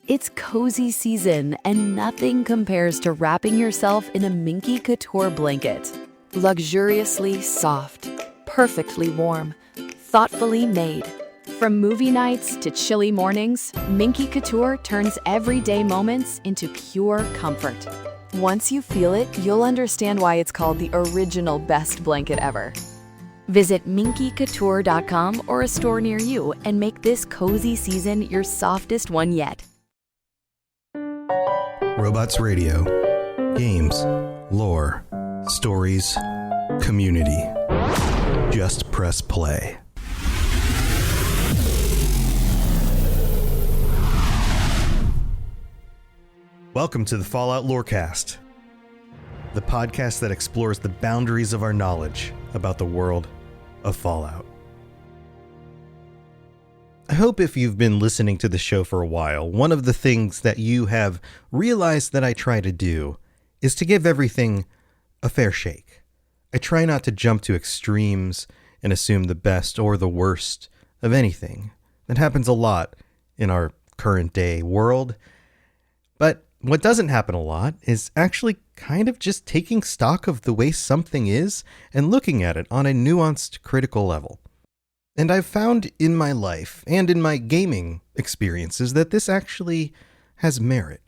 It's cozy season, and nothing compares to wrapping yourself in a Minky Couture blanket. Luxuriously soft, perfectly warm, thoughtfully made. From movie nights to chilly mornings, Minky Couture turns everyday moments into pure comfort. Once you feel it, you'll understand why it's called the original best blanket ever. Visit minkycouture.com or a store near you and make this cozy season your softest one yet. Robots Radio. Games. Lore. Stories. Community. Just press play. Welcome to the Fallout Lorecast, the podcast that explores the boundaries of our knowledge about the world of Fallout. I hope if you've been listening to the show for a while, one of the things that you have realized that I try to do is to give everything a fair shake. I try not to jump to extremes and assume the best or the worst of anything. That happens a lot in our current day world. But what doesn't happen a lot is actually kind of just taking stock of the way something is and looking at it on a nuanced, critical level. And I've found in my life and in my gaming experiences that this actually has merit.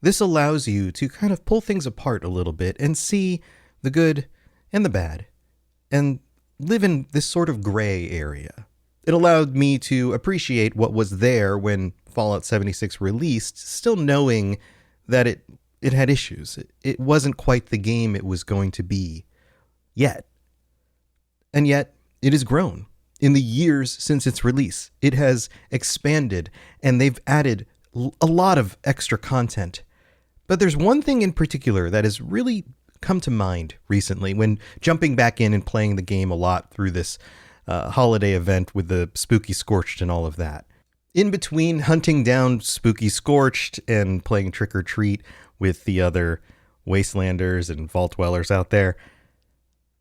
This allows you to kind of pull things apart a little bit and see the good and the bad and live in this sort of gray area. It allowed me to appreciate what was there when Fallout 76 released, still knowing that it had issues. It wasn't quite the game it was going to be yet. And yet, it has grown. In the years since its release, it has expanded, and they've added a lot of extra content. But there's one thing in particular that has really come to mind recently when jumping back in and playing the game a lot through this holiday event with the Spooky Scorched and all of that. In between hunting down Spooky Scorched and playing Trick or Treat with the other Wastelanders and Vault Dwellers out there,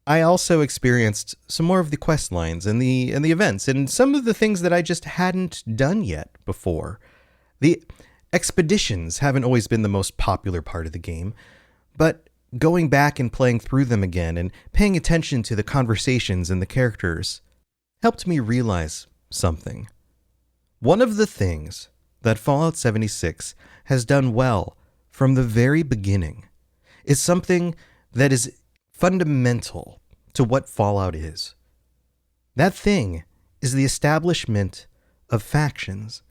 I also experienced some more of the quest lines and the events and some of the things that I just hadn't done yet before. The expeditions haven't always been the most popular part of the game, but going back and playing through them again and paying attention to the conversations and the characters helped me realize something. One of the things that Fallout 76 has done well from the very beginning is something that is fundamental to what Fallout is. That thing is the establishment of factions.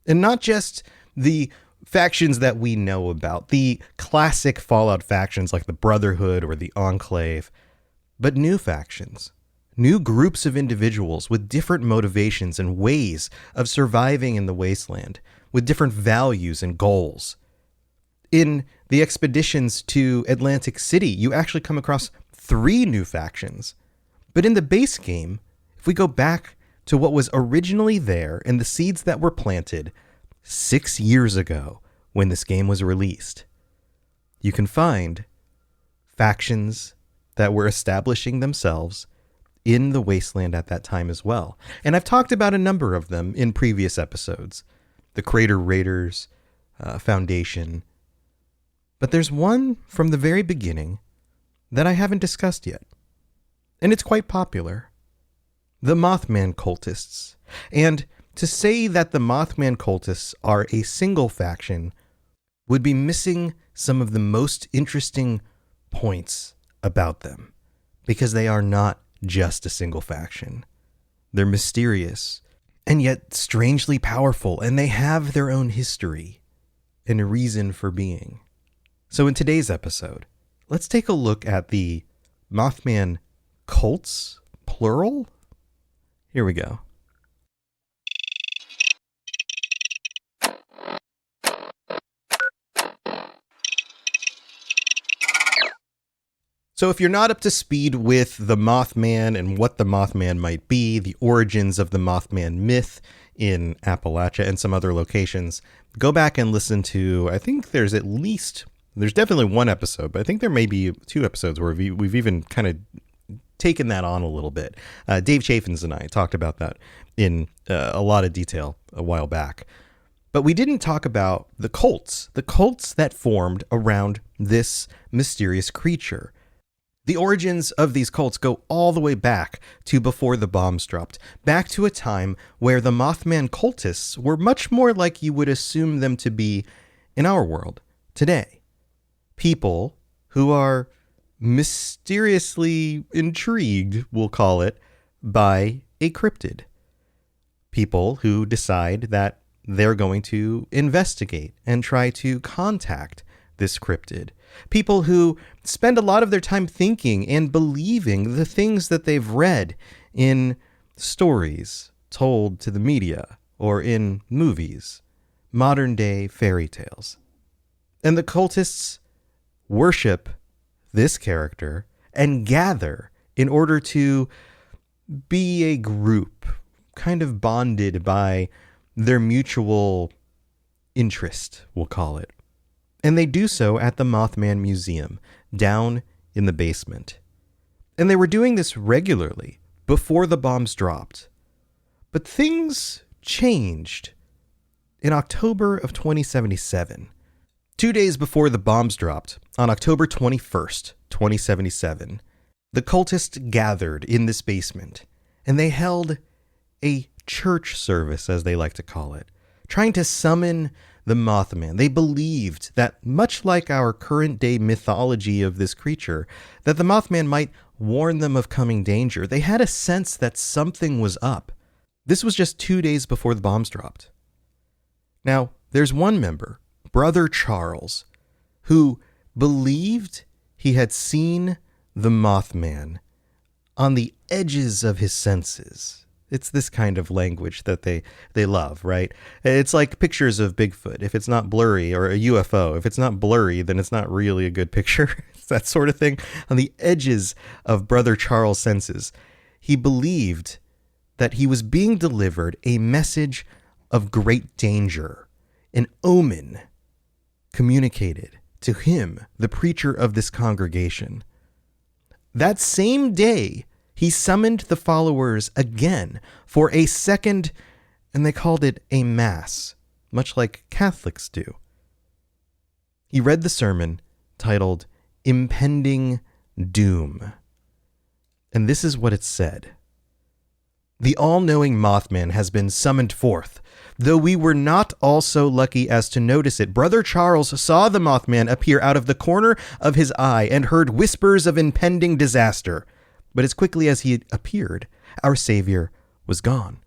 And not just the factions that we know about, the classic Fallout factions like the Brotherhood or the Enclave, but new factions. New groups of individuals with different motivations and ways of surviving in the wasteland, with different values and goals. In the expeditions to Atlantic City, you actually come across 3 new factions. But in the base game, if we go back to what was originally there and the seeds that were planted 6 years ago when this game was released, you can find factions that were establishing themselves in the wasteland at that time as well. And I've talked about a number of them in previous episodes. The Crater Raiders, Foundation. But there's one from the very beginning that I haven't discussed yet. And it's quite popular. The Mothman Cultists. And to say that the Mothman Cultists are a single faction would be missing some of the most interesting points about them. Because they are not just a single faction. They're mysterious and yet strangely powerful, and they have their own history and a reason for being. So in today's episode, let's take a look at the Mothman Cults, plural? Here we go. So if you're not up to speed with the Mothman and what the Mothman might be, the origins of the Mothman myth in Appalachia and some other locations, go back and listen to, I think there's definitely one episode, but I think there may be 2 episodes where we've even kind of taken that on a little bit. Dave Chaffins and I talked about that in a lot of detail a while back. But we didn't talk about the cults that formed around this mysterious creature. The origins of these cults go all the way back to before the bombs dropped, back to a time where the Mothman cultists were much more like you would assume them to be in our world today. People who are mysteriously intrigued, we'll call it, by a cryptid. People who decide that they're going to investigate and try to contact this cryptid. People who spend a lot of their time thinking and believing the things that they've read in stories told to the media or in movies, modern day fairy tales. And the cultists worship this character and gather in order to be a group, kind of bonded by their mutual interest, we'll call it. And they do so at the Mothman Museum, down in the basement. And they were doing this regularly before the bombs dropped. But things changed in October of 2077. 2 days before the bombs dropped, on October 21st, 2077, the cultists gathered in this basement, and they held a church service, as they like to call it, trying to summon the Mothman. They believed that, much like our current day mythology of this creature, that the Mothman might warn them of coming danger. They had a sense that something was up. This was just 2 days before the bombs dropped. Now, there's one member, Brother Charles, who believed he had seen the Mothman on the edges of his senses. It's this kind of language that they love, right? It's like pictures of Bigfoot. If it's not blurry, or a UFO, if it's not blurry, then it's not really a good picture. It's that sort of thing. On the edges of Brother Charles' senses, he believed that he was being delivered a message of great danger, an omen communicated to him, the preacher of this congregation. That same day, he summoned the followers again for a second, and they called it a mass, much like Catholics do. He read the sermon titled Impending Doom. And this is what it said. The all-knowing Mothman has been summoned forth. Though we were not all so lucky as to notice it, Brother Charles saw the Mothman appear out of the corner of his eye and heard whispers of impending disaster. But as quickly as he appeared, our Savior was gone.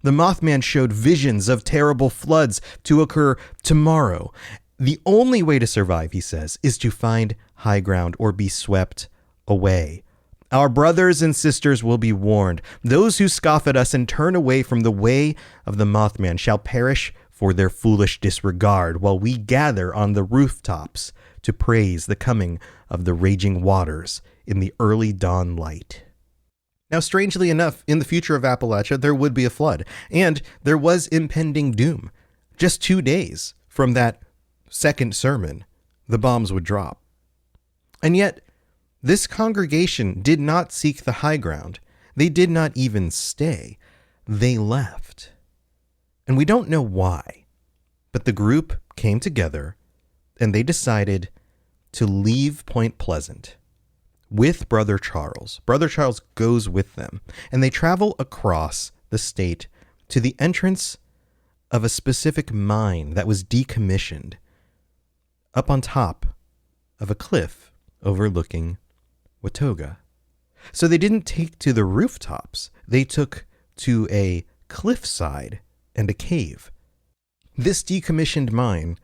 The Mothman showed visions of terrible floods to occur tomorrow. The only way to survive, he says, is to find high ground or be swept away. Our brothers and sisters will be warned. Those who scoff at us and turn away from the way of the Mothman shall perish for their foolish disregard, while we gather on the rooftops to praise the coming of the raging waters in the early dawn light. Now, strangely enough, in the future of Appalachia, there would be a flood, and there was impending doom. Just 2 days from that second sermon, the bombs would drop. And yet, this congregation did not seek the high ground. They did not even stay. They left. And we don't know why, but the group came together and they decided to leave Point Pleasant with Brother Charles. Brother Charles goes with them, and they travel across the state to the entrance of a specific mine that was decommissioned up on top of a cliff overlooking Watauga. So they didn't take to the rooftops. They took to a cliffside and a cave. This decommissioned mine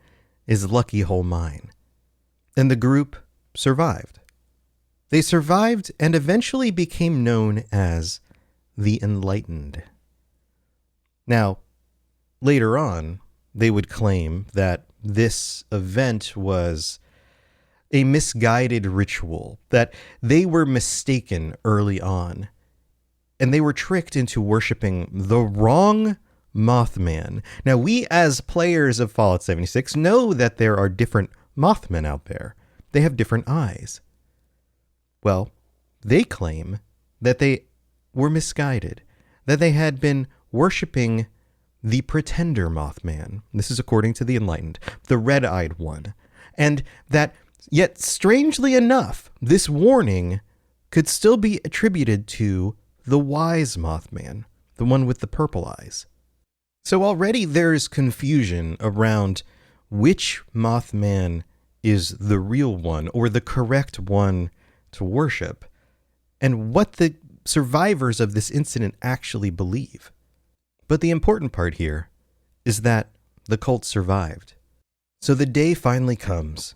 is Lucky Hole Mine, and the group survived. They survived and eventually became known as the Enlightened. Now, later on, they would claim that this event was a misguided ritual, that they were mistaken early on, and they were tricked into worshiping the wrong Mothman. Now, we as players of Fallout 76 know that there are different Mothmen out there. They have different eyes. Well, they claim that they were misguided, that they had been worshiping the pretender Mothman. This is according to the enlightened, the red-eyed one. And that, yet strangely enough, this warning could still be attributed to the wise Mothman, the one with the purple eyes. So already there's confusion around which Mothman is the real one or the correct one to worship, and what the survivors of this incident actually believe. But the important part here is that the cult survived. So the day finally comes.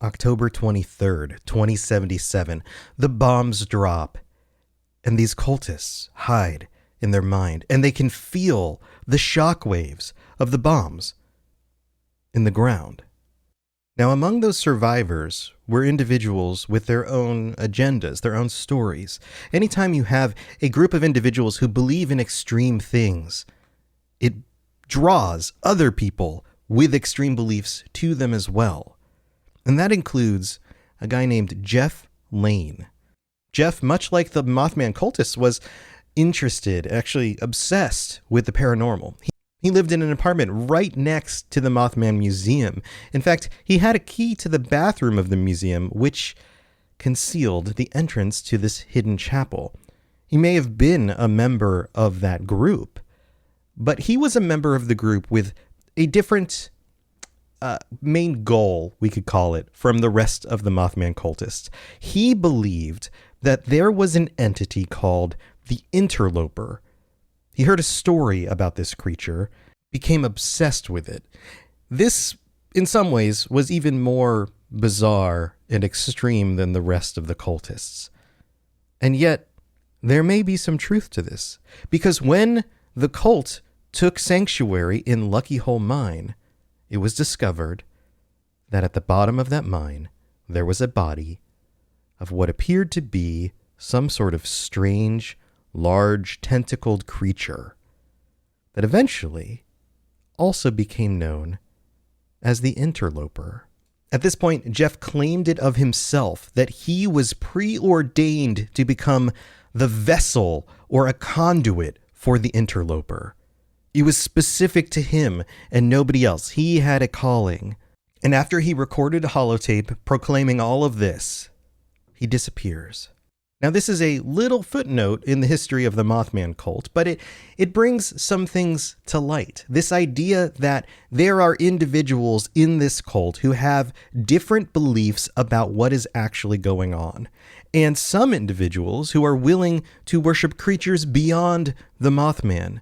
October 23rd, 2077. The bombs drop, and these cultists hide in their mind, and they can feel the shockwaves of the bombs in the ground. Now, among those survivors were individuals with their own agendas, their own stories. Anytime you have a group of individuals who believe in extreme things, it draws other people with extreme beliefs to them as well. And that includes a guy named Jeff Lane. Jeff, much like the Mothman cultists, was interested, actually obsessed with the paranormal. He lived in an apartment right next to the Mothman Museum. In fact, he had a key to the bathroom of the museum, which concealed the entrance to this hidden chapel. He may have been a member of that group, but he was a member of the group with a different main goal, we could call it, from the rest of the Mothman cultists. He believed that there was an entity called the Interloper. He heard a story about this creature, became obsessed with it. This, in some ways, was even more bizarre and extreme than the rest of the cultists. And yet, there may be some truth to this, because when the cult took sanctuary in Lucky Hole Mine, it was discovered that at the bottom of that mine, there was a body of what appeared to be some sort of strange, large, tentacled creature that eventually also became known as the Interloper. At this point, Jeff claimed it of himself that he was preordained to become the vessel or a conduit for the Interloper. It was specific to him and nobody else. He had a calling. And after he recorded a holotape proclaiming all of this, he disappears. Now, this is a little footnote in the history of the Mothman cult, but it brings some things to light. This idea that there are individuals in this cult who have different beliefs about what is actually going on, and some individuals who are willing to worship creatures beyond the Mothman.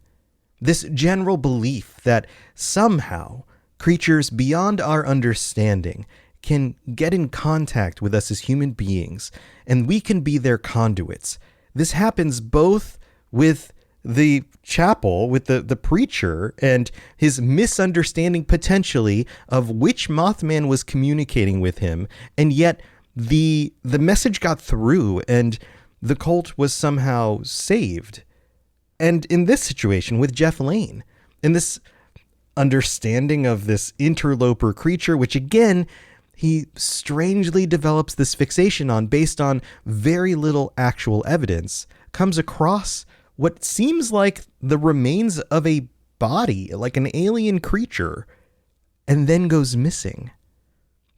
This general belief that somehow creatures beyond our understanding can get in contact with us as human beings, and we can be their conduits. This happens both with the chapel, with the preacher, and his misunderstanding potentially of which Mothman was communicating with him, and yet the message got through, and the cult was somehow saved. And in this situation with Jeff Lane, in this understanding of this interloper creature, which again, he strangely develops this fixation on based on very little actual evidence, comes across what seems like the remains of a body, like an alien creature, and then goes missing.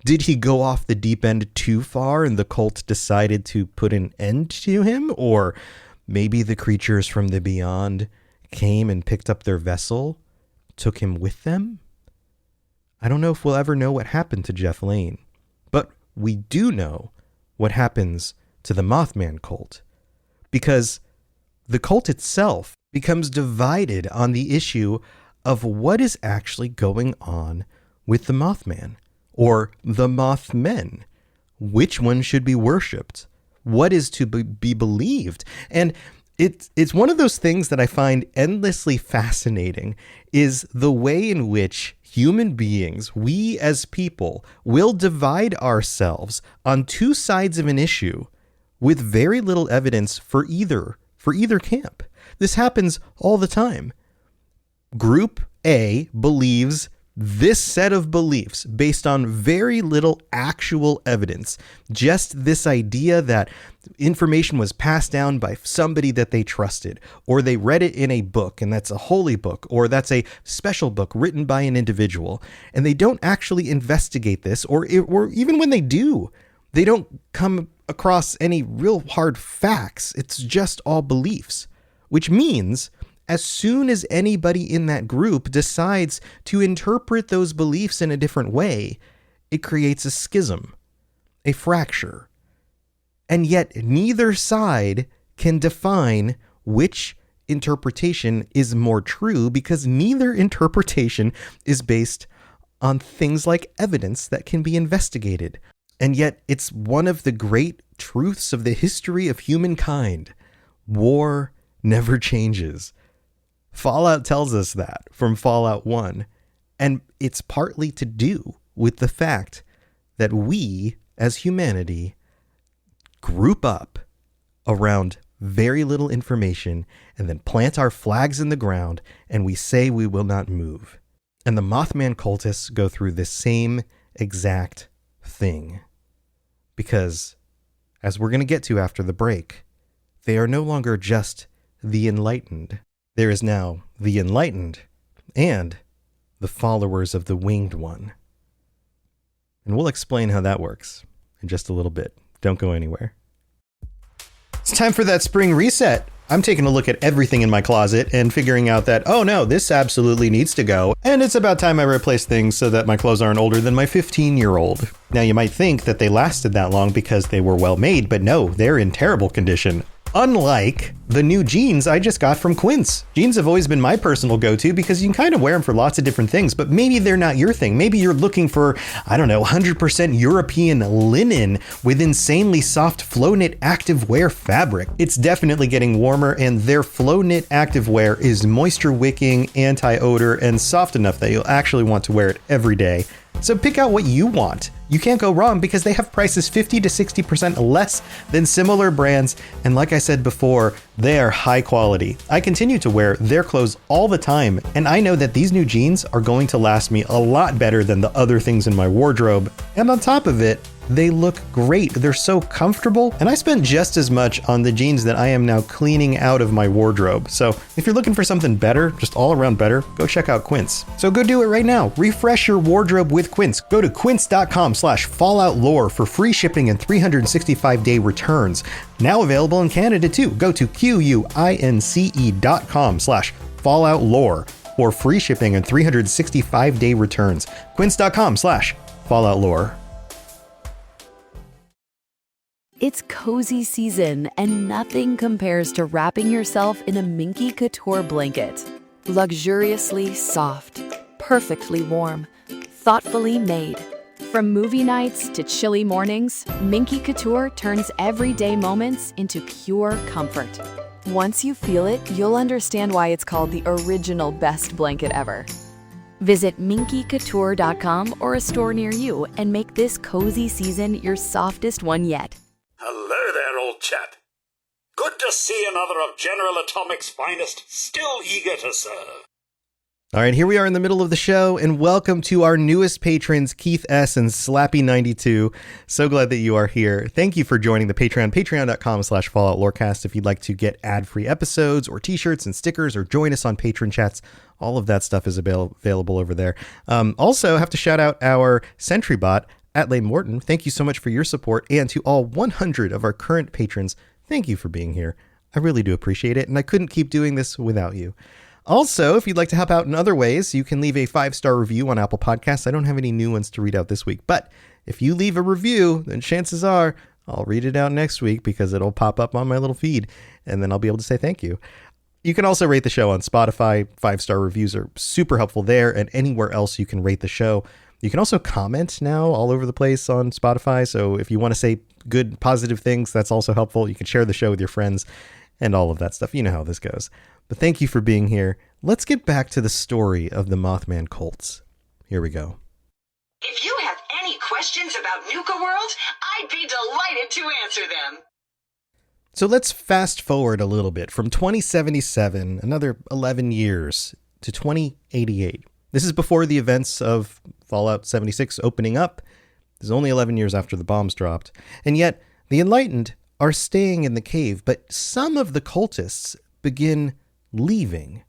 Did he go off the deep end too far and the cult decided to put an end to him? Or maybe the creatures from the beyond came and picked up their vessel, took him with them? I don't know if we'll ever know what happened to Jeff Lane, but we do know what happens to the Mothman cult, because the cult itself becomes divided on the issue of what is actually going on with the Mothman, or the Mothmen. Which one should be worshipped? What is to be believed? And it's one of those things that I find endlessly fascinating, is the way in which human beings, we as people, will divide ourselves on two sides of an issue with very little evidence for either camp. This happens all the time. Group A believes This set of beliefs, based on very little actual evidence, just this idea that information was passed down by somebody that they trusted, or they read it in a book, and that's a holy book, or that's a special book written by an individual, and they don't actually investigate this, or even when they do, they don't come across any real hard facts. It's just all beliefs, which means as soon as anybody in that group decides to interpret those beliefs in a different way, it creates a schism, a fracture. And yet neither side can define which interpretation is more true, because neither interpretation is based on things like evidence that can be investigated. And yet it's one of the great truths of the history of humankind. War never changes. Fallout tells us that from Fallout 1, and it's partly to do with the fact that we, as humanity, group up around very little information and then plant our flags in the ground, and we say we will not move. And the Mothman cultists go through this same exact thing. Because, as we're going to get to after the break, they are no longer just the enlightened. There is now the enlightened and the followers of the winged one. And we'll explain how that works in just a little bit. Don't go anywhere. It's time for that spring reset. I'm taking a look at everything in my closet and figuring out that, oh no, this absolutely needs to go. And it's about time I replace things so that my clothes aren't older than my 15-year-old. Now you might think that they lasted that long because they were well made, but no, they're in terrible condition. Unlike the new jeans I just got from Quince. Jeans have always been my personal go-to because you can kind of wear them for lots of different things, but maybe they're not your thing. Maybe you're looking for, 100% European linen with insanely soft flow knit activewear fabric. It's definitely getting warmer, and their flow knit activewear is moisture wicking, anti-odor, and soft enough that you'll actually want to wear it every day. So pick out what you want. You can't go wrong because they have prices 50 to 60% less than similar brands. And like I said before, they are high quality. I continue to wear their clothes all the time, and I know that these new jeans are going to last me a lot better than the other things in my wardrobe. And on top of it, they look great. They're so comfortable. And I spent just as much on the jeans that I am now cleaning out of my wardrobe. So if you're looking for something better, just all around better, go check out Quince. So go do it right now. Refresh your wardrobe with Quince. Go to quince.com/falloutlore for free shipping and 365-day returns. Now available in Canada too. Go to quince.com/falloutlore for free shipping and 365-day returns. Quince.com/falloutlore. It's cozy season, and nothing compares to wrapping yourself in a minky couture blanket. Luxuriously soft, perfectly warm, thoughtfully made. From movie nights to chilly mornings, Minky Couture turns everyday moments into pure comfort. Once you feel it, you'll understand why it's called the original best blanket ever. Visit minkycouture.com or a store near you and make this cozy season your softest one yet. Hello there, old chap. Good to see another of General Atomic's finest, still eager to serve. All right, here we are in the middle of the show, and welcome to our newest patrons, Keith S. and Slappy92. So glad that you are here. Thank you for joining the Patreon, patreon.com/Fallout Lorecast. If you'd like to get ad-free episodes or t-shirts and stickers or join us on patron chats, all of that stuff is available over there. Also, I have to shout out our Sentry bot, @Lane Morton. Thank you so much for your support, and to all 100 of our current patrons, thank you for being here. I really do appreciate it, and I couldn't keep doing this without you. Also, if you'd like to help out in other ways, you can leave a 5-star review on Apple Podcasts. I don't have any new ones to read out this week, but if you leave a review, then chances are I'll read it out next week because it'll pop up on my little feed, and then I'll be able to say thank you. You can also rate the show on Spotify. 5-star reviews are super helpful there, and anywhere else you can rate the show. You can also comment now all over the place on Spotify, so if you want to say good, positive things, that's also helpful. You can share the show with your friends and all of that stuff. You know how this goes. But thank you for being here. Let's get back to the story of the Mothman cults. Here we go. If you have any questions about Nuka World, I'd be delighted to answer them. So let's fast forward a little bit from 2077, another 11 years, to 2088. This is before the events of Fallout 76 opening up. This is only 11 years after the bombs dropped. And yet, the Enlightened are staying in the cave, but some of the cultists begin leaving.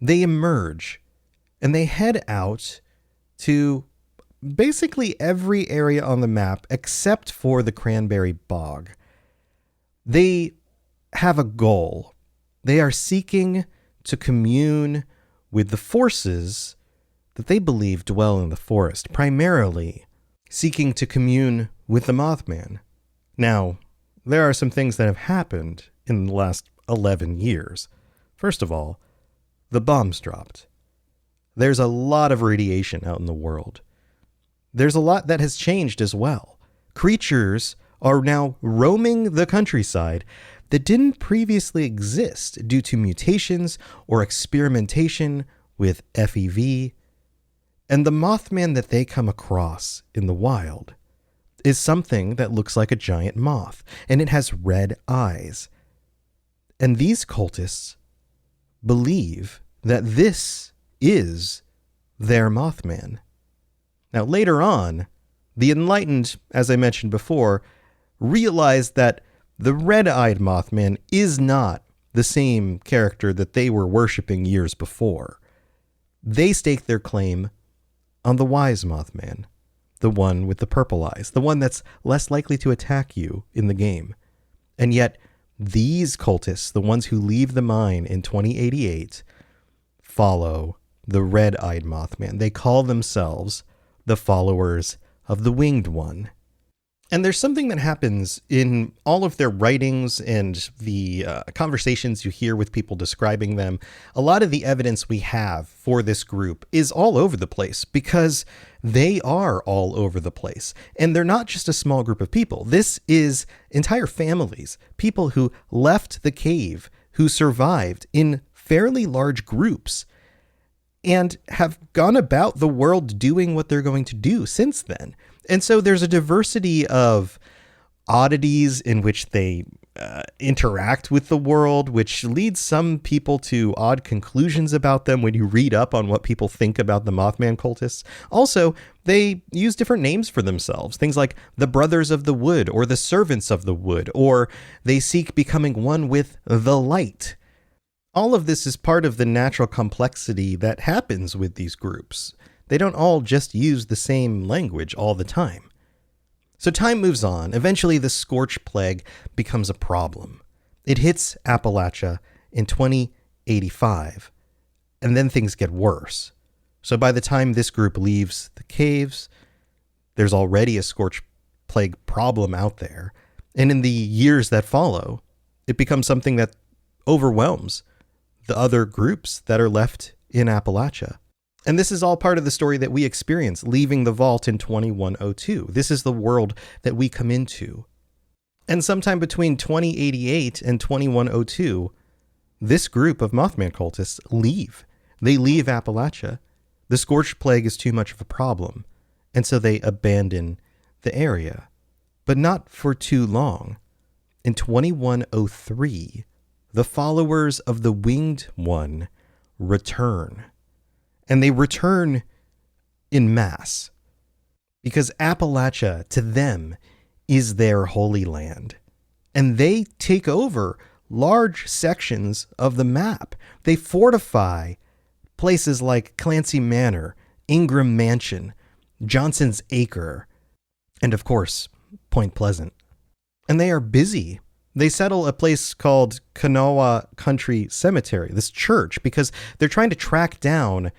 They emerge, and they head out to basically every area on the map except for the Cranberry Bog. They have a goal. They are seeking to commune with the forces that they believe dwell in the forest, primarily seeking to commune with the Mothman. Now, there are some things that have happened in the last 11 years. First of all, the bombs dropped. There's a lot of radiation out in the world. There's a lot that has changed as well. Creatures are now roaming the countryside that didn't previously exist due to mutations or experimentation with FEV. And the Mothman that they come across in the wild is something that looks like a giant moth, and it has red eyes. And these cultists believe that this is their Mothman. Now, later on, the Enlightened, as I mentioned before, realized that the red-eyed Mothman is not the same character that they were worshipping years before. They stake their claim on the wise Mothman, the one with the purple eyes, the one that's less likely to attack you in the game. And yet, these cultists, the ones who leave the mine in 2088, follow the red-eyed Mothman. They call themselves the followers of the Winged One. And there's something that happens in all of their writings and the conversations you hear with people describing them. A lot of the evidence we have for this group is all over the place because they are all over the place. And they're not just a small group of people. This is entire families, people who left the cave, who survived in fairly large groups and have gone about the world doing what they're going to do since then. And so there's a diversity of oddities in which they interact with the world, which leads some people to odd conclusions about them when you read up on what people think about the Mothman cultists. Also, they use different names for themselves, things like the Brothers of the Wood or the Servants of the Wood, or they seek becoming one with the light. All of this is part of the natural complexity that happens with these groups. They don't all just use the same language all the time. So time moves on. Eventually, the Scorch Plague becomes a problem. It hits Appalachia in 2085, and then things get worse. So by the time this group leaves the caves, there's already a Scorch Plague problem out there. And in the years that follow, it becomes something that overwhelms the other groups that are left in Appalachia. And this is all part of the story that we experience leaving the vault in 2102. This is the world that we come into. And sometime between 2088 and 2102, this group of Mothman cultists leave. They leave Appalachia. The Scorched Plague is too much of a problem, and so they abandon the area. But not for too long. In 2103, the followers of the Winged One return. And they return in mass because Appalachia, to them, is their holy land. And they take over large sections of the map. They fortify places like Clancy Manor, Ingram Mansion, Johnson's Acre, and of course, Point Pleasant. And they are busy. They settle a place called Kanawha Country Cemetery, this church, because they're trying to track down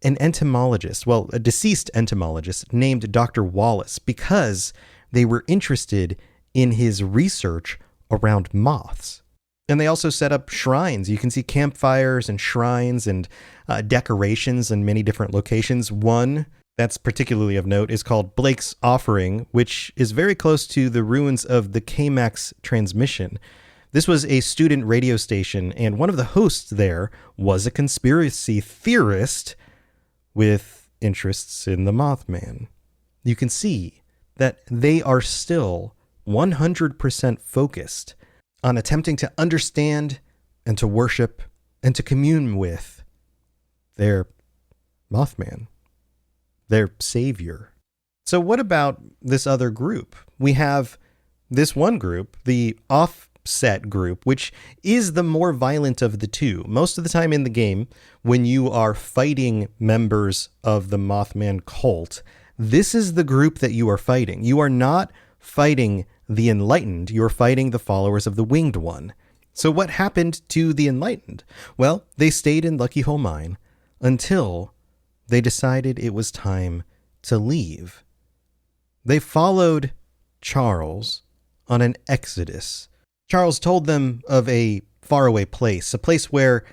an entomologist, well, a deceased entomologist named Dr. Wallace, because they were interested in his research around moths. And they also set up shrines. You can see campfires and shrines and decorations in many different locations. One that's particularly of note is called Blake's Offering, which is very close to the ruins of the KMAX transmission. This was a student radio station, and one of the hosts there was a conspiracy theorist with interests in the Mothman. You can see that they are still 100% focused on attempting to understand and to worship and to commune with their Mothman, their savior. So what about this other group? We have this one group, the offset group, which is the more violent of the two. Most of the time in the game, when you are fighting members of the Mothman Cult, this is the group that you are fighting. You are not fighting the Enlightened, you're fighting the followers of the Winged One. So what happened to the Enlightened? Well, they stayed in Lucky Hole Mine until they decided it was time to leave. They followed Charles on an exodus. Charles told them of a faraway place, a place where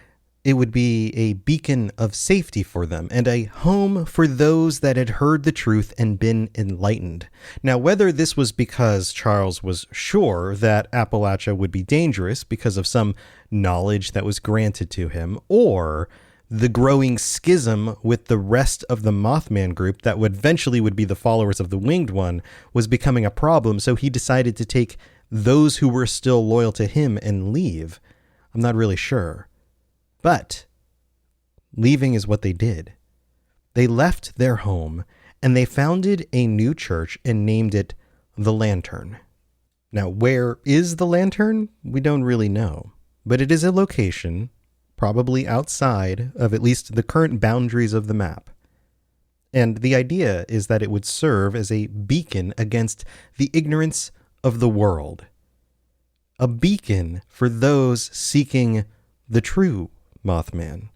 it would be a beacon of safety for them and a home for those that had heard the truth and been enlightened. Now, whether this was because Charles was sure that Appalachia would be dangerous because of some knowledge that was granted to him, or the growing schism with the rest of the Mothman group that would eventually would be the followers of the Winged One was becoming a problem, so he decided to take those who were still loyal to him and leave. I'm not really sure. But leaving is what they did. They left their home and they founded a new church and named it the Lantern. Now, where is the Lantern? We don't really know, but it is a location probably outside of at least the current boundaries of the map. And the idea is that it would serve as a beacon against the ignorance of the world. A beacon for those seeking the true Mothman.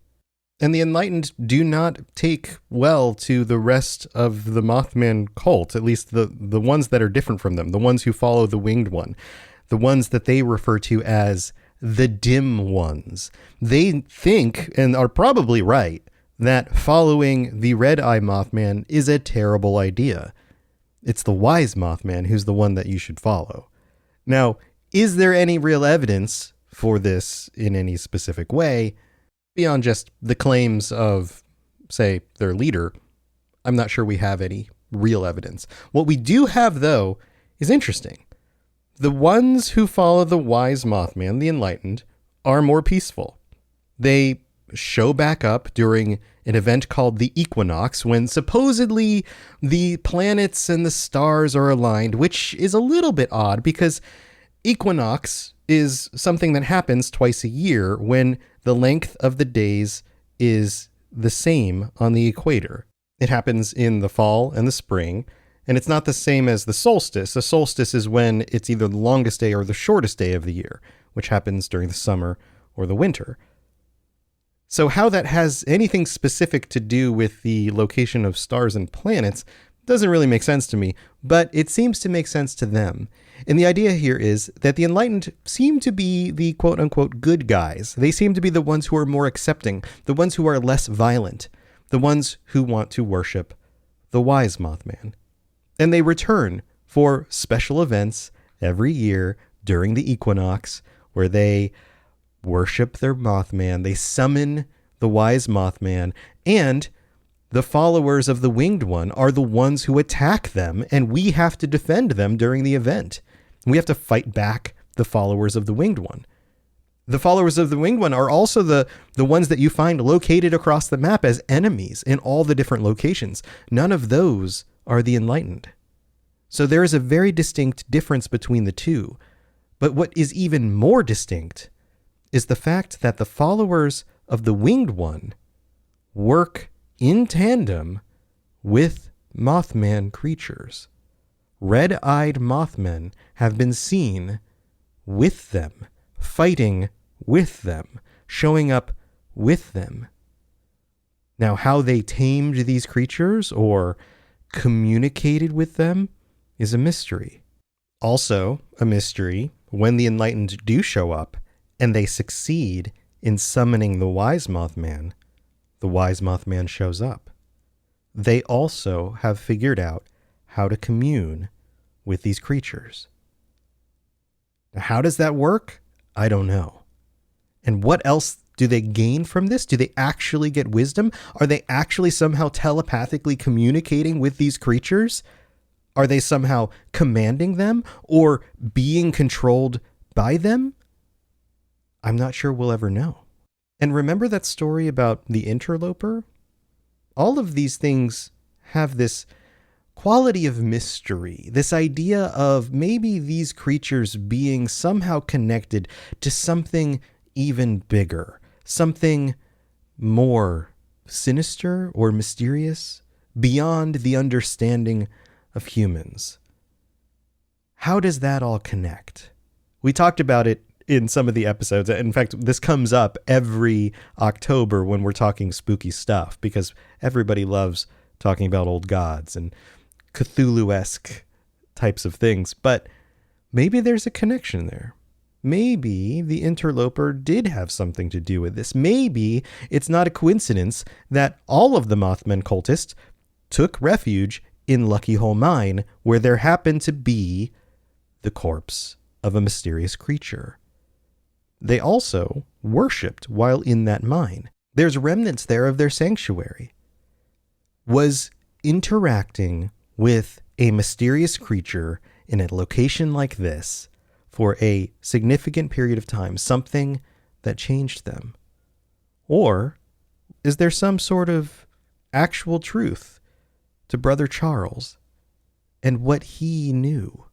And the Enlightened do not take well to the rest of the Mothman cult, at least the ones that are different from them, the ones who follow the Winged One, the ones that they refer to as the dim ones. They think, and are probably right, that following the Red-Eye Mothman is a terrible idea. It's the wise Mothman who's the one that you should follow. Now, is there any real evidence for this in any specific way? Beyond just the claims of, say, their leader, I'm not sure we have any real evidence. What we do have, though, is interesting. The ones who follow the wise Mothman, the Enlightened, are more peaceful. They show back up during an event called the equinox, when supposedly the planets and the stars are aligned, which is a little bit odd because equinox is something that happens twice a year when the length of the days is the same on the equator. It happens in the fall and the spring, and it's not the same as the solstice. The solstice is when it's either the longest day or the shortest day of the year, which happens during the summer or the winter. So how that has anything specific to do with the location of stars and planets doesn't really make sense to me, but it seems to make sense to them. And the idea here is that the Enlightened seem to be the quote-unquote good guys. They seem to be the ones who are more accepting, the ones who are less violent, the ones who want to worship the wise Mothman. And they return for special events every year during the equinox where they worship their Mothman. They summon the wise Mothman, and the followers of the Winged One are the ones who attack them, and we have to defend them during the event. We have to fight back the followers of the Winged One. The followers of the Winged One are also the ones that you find located across the map as enemies in all the different locations. None of those are the Enlightened. So there is a very distinct difference between the two. But what is even more distinct is the fact that the followers of the Winged One work in tandem with Mothman creatures. Red-eyed Mothmen have been seen with them, fighting with them, showing up with them. Now, how they tamed these creatures or communicated with them is a mystery. Also, a mystery when the Enlightened do show up and they succeed in summoning the wise Mothman shows up. They also have figured out how to commune with these creatures. Now, how does that work? I don't know. And what else do they gain from this? Do they actually get wisdom? Are they actually somehow telepathically communicating with these creatures? Are they somehow commanding them or being controlled by them? I'm not sure we'll ever know. And remember that story about the interloper? all of these things have this quality of mystery, this idea of maybe these creatures being somehow connected to something even bigger, something more sinister or mysterious, beyond the understanding of humans. How does that all connect? We talked about it in some of the episodes. In fact, this comes up every October when we're talking spooky stuff, because everybody loves talking about old gods and Cthulhu-esque types of things. But maybe there's a connection there. Maybe the interloper did have something to do with this. Maybe it's not a coincidence that all of the Mothman cultists took refuge in Lucky Hole Mine, where there happened to be the corpse of a mysterious creature. They also worshipped while in that mine. There's remnants there of their sanctuary. Was interacting with a mysterious creature in a location like this for a significant period of time something that changed them? Or is there some sort of actual truth to Brother Charles and what he knew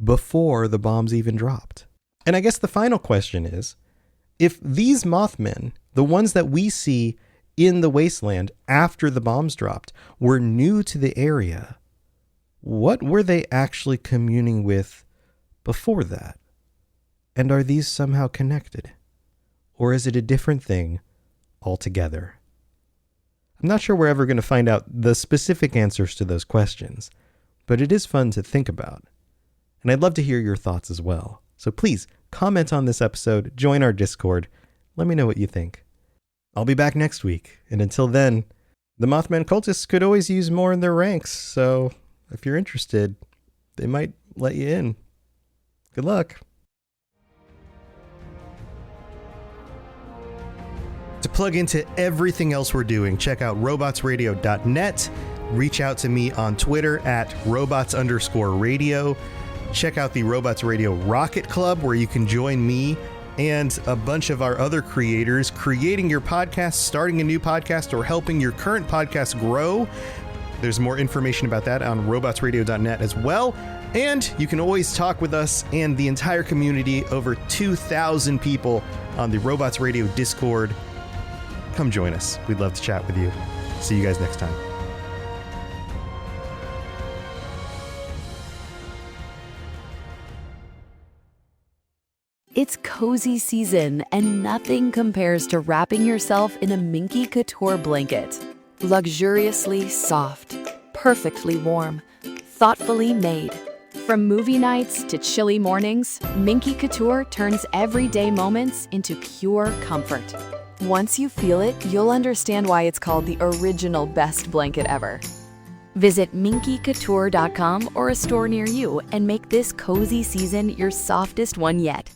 before the bombs even dropped? And I guess the final question is, if these Mothmen, the ones that we see in the wasteland after the bombs dropped, were new to the area, what were they actually communing with before that? And are these somehow connected? Or is it a different thing altogether? I'm not sure we're ever going to find out the specific answers to those questions, but it is fun to think about. And I'd love to hear your thoughts as well. So please comment on this episode, join our Discord, let me know what you think. I'll be back next week, and until then, the Mothman cultists could always use more in their ranks, so if you're interested, they might let you in. Good luck. To plug into everything else we're doing, check out robotsradio.net. Reach out to me on Twitter at robots_radio. Check out the Robots Radio Rocket Club, where you can join me and a bunch of our other creators creating your podcast, starting a new podcast, or helping your current podcast grow. There's more information about that on robotsradio.net as well. And you can always talk with us and the entire community, over 2,000 people on the Robots Radio Discord. Come join us. We'd love to chat with you. See you guys next time. It's cozy season, and nothing compares to wrapping yourself in a Minky Couture blanket. Luxuriously soft, perfectly warm, thoughtfully made. From movie nights to chilly mornings, Minky Couture turns everyday moments into pure comfort. Once you feel it, you'll understand why it's called the original best blanket ever. Visit minkycouture.com or a store near you and make this cozy season your softest one yet.